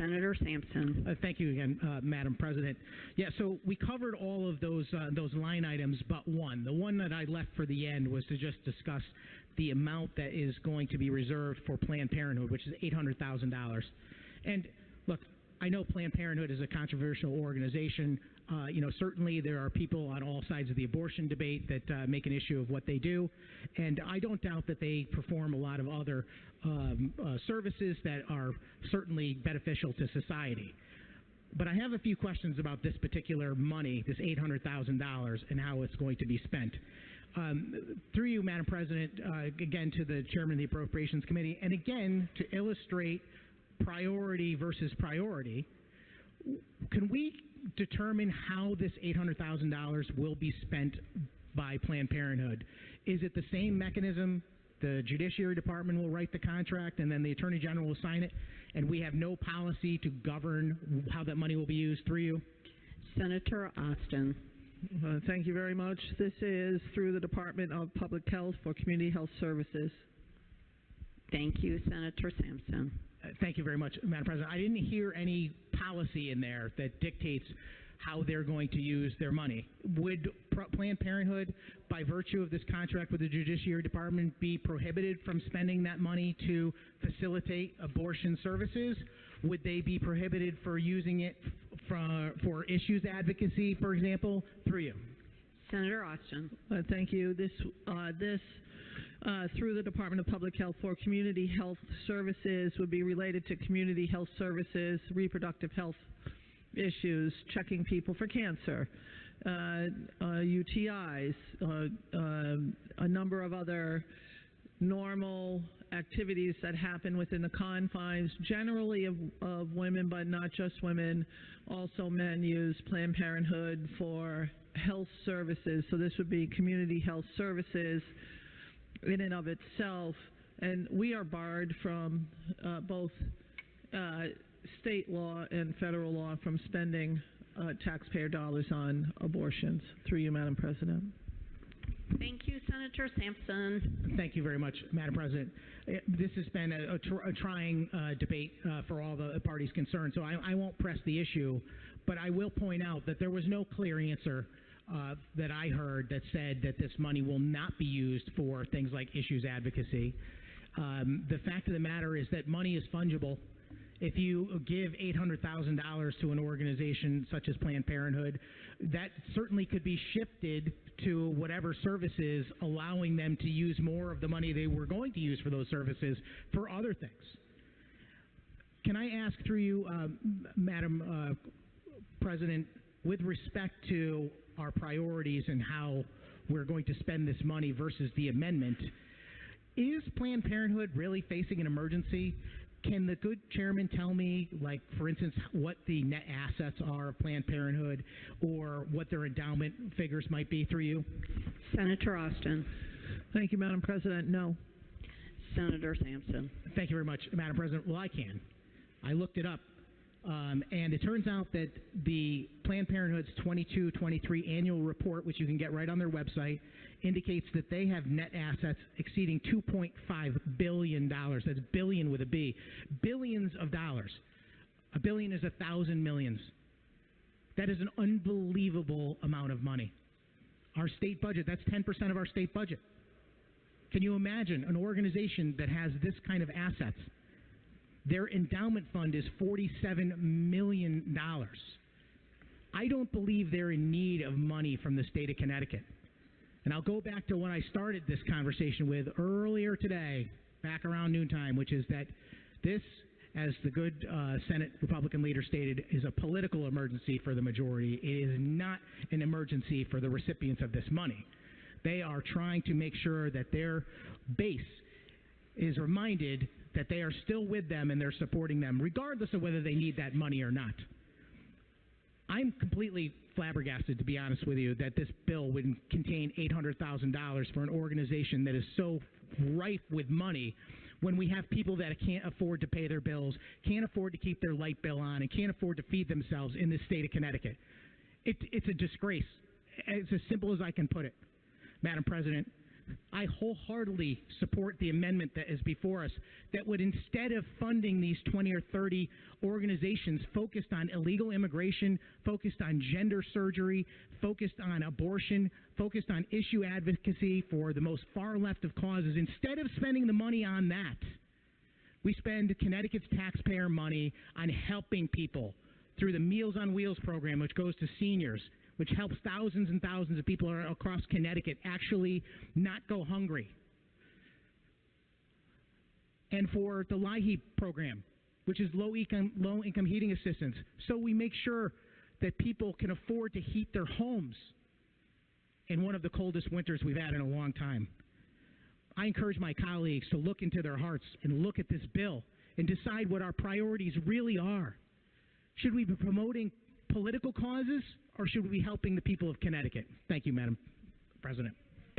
Senator Sampson. Thank you again, Madam President. Yeah, so we covered all of those line items but one. The one that I left for the end was to just discuss the amount that is going to be reserved for Planned Parenthood, which is $800,000. And look, I know Planned Parenthood is a controversial organization. Certainly there are people on all sides of the abortion debate that make an issue of what they do, and I don't doubt that they perform a lot of other services that are certainly beneficial to society. But I have a few questions about this particular money, this $800,000, and how it's going to be spent. Through you, Madam President, again to the Chairman of the Appropriations Committee, and again to illustrate priority versus priority, can we determine how this $800,000 will be spent by Planned Parenthood? Is it the same mechanism? The Judiciary Department will write the contract and then the Attorney General will sign it, and we have no policy to govern how that money will be used through you? Senator Austin. Thank you very much. This is through the Department of Public Health for Community Health Services. Thank you, Senator Sampson. Thank you very much, Madam President. I didn't hear any policy in there that dictates how they're going to use their money. Would Planned Parenthood, by virtue of this contract with the Judiciary Department, be prohibited from spending that money to facilitate abortion services? Would they be prohibited for using it for issues advocacy, for example? Through you. Senator Austin. Thank you. This through the Department of Public Health for Community Health Services would be related to community health services, reproductive health issues, checking people for cancer, UTIs, a number of other normal activities that happen within the confines generally of women, but not just women. Also men use Planned Parenthood for health services, so this would be community health services in and of itself, and we are barred from both state law and federal law from spending taxpayer dollars on abortions. Through you, Madam President. Thank you, Senator Sampson. Thank you very much, Madam President. This has been a trying debate for all the parties concerned, so I won't press the issue, but I will point out that there was no clear answer that I heard that said that this money will not be used for things like issues advocacy. The fact of the matter is that money is fungible. If you give $800,000 to an organization such as Planned Parenthood, that certainly could be shifted to whatever services, allowing them to use more of the money they were going to use for those services for other things. Can I ask through you, Madam President, with respect to our priorities and how we're going to spend this money versus the amendment, is Planned Parenthood really facing an emergency? Can the good chairman tell me, like, for instance, what the net assets are of Planned Parenthood or what their endowment figures might be through you? Senator Austin. Thank you, Madam President. No. Senator Sampson. Thank you very much, Madam President. Well, I can. I looked it up. And it turns out that the Planned Parenthood's 22-23 annual report, which you can get right on their website, indicates that they have net assets exceeding $2.5 billion. That's billion with a B. Billions of dollars. A billion is 1,000 millions. That is an unbelievable amount of money. Our state budget, that's 10% of our state budget. Can you imagine an organization that has this kind of assets? Their endowment fund is $47 million. I don't believe they're in need of money from the state of Connecticut. And I'll go back to what I started this conversation with earlier today, back around noontime, which is that this, as the good Senate Republican leader stated, is a political emergency for the majority. It is not an emergency for the recipients of this money. They are trying to make sure that their base is reminded that they are still with them and they're supporting them, regardless of whether they need that money or not. I'm completely flabbergasted, to be honest with you, that this bill would contain $800,000 for an organization that is so rife with money when we have people that can't afford to pay their bills, can't afford to keep their light bill on, and can't afford to feed themselves in the state of Connecticut. It's a disgrace. It's as simple as I can put it. Madam President, I wholeheartedly support the amendment that is before us that would, instead of funding these 20 or 30 organizations focused on illegal immigration, focused on gender surgery, focused on abortion, focused on issue advocacy for the most far left of causes, instead of spending the money on that, we spend Connecticut's taxpayer money on helping people through the Meals on Wheels program, which goes to seniors, which helps thousands and thousands of people across Connecticut actually not go hungry. And for the LIHEAP program, which is low-income heating assistance, so we make sure that people can afford to heat their homes in one of the coldest winters we've had in a long time. I encourage my colleagues to look into their hearts and look at this bill and decide what our priorities really are. Should we be promoting political causes, or should we be helping the people of Connecticut? Thank you, Madam President.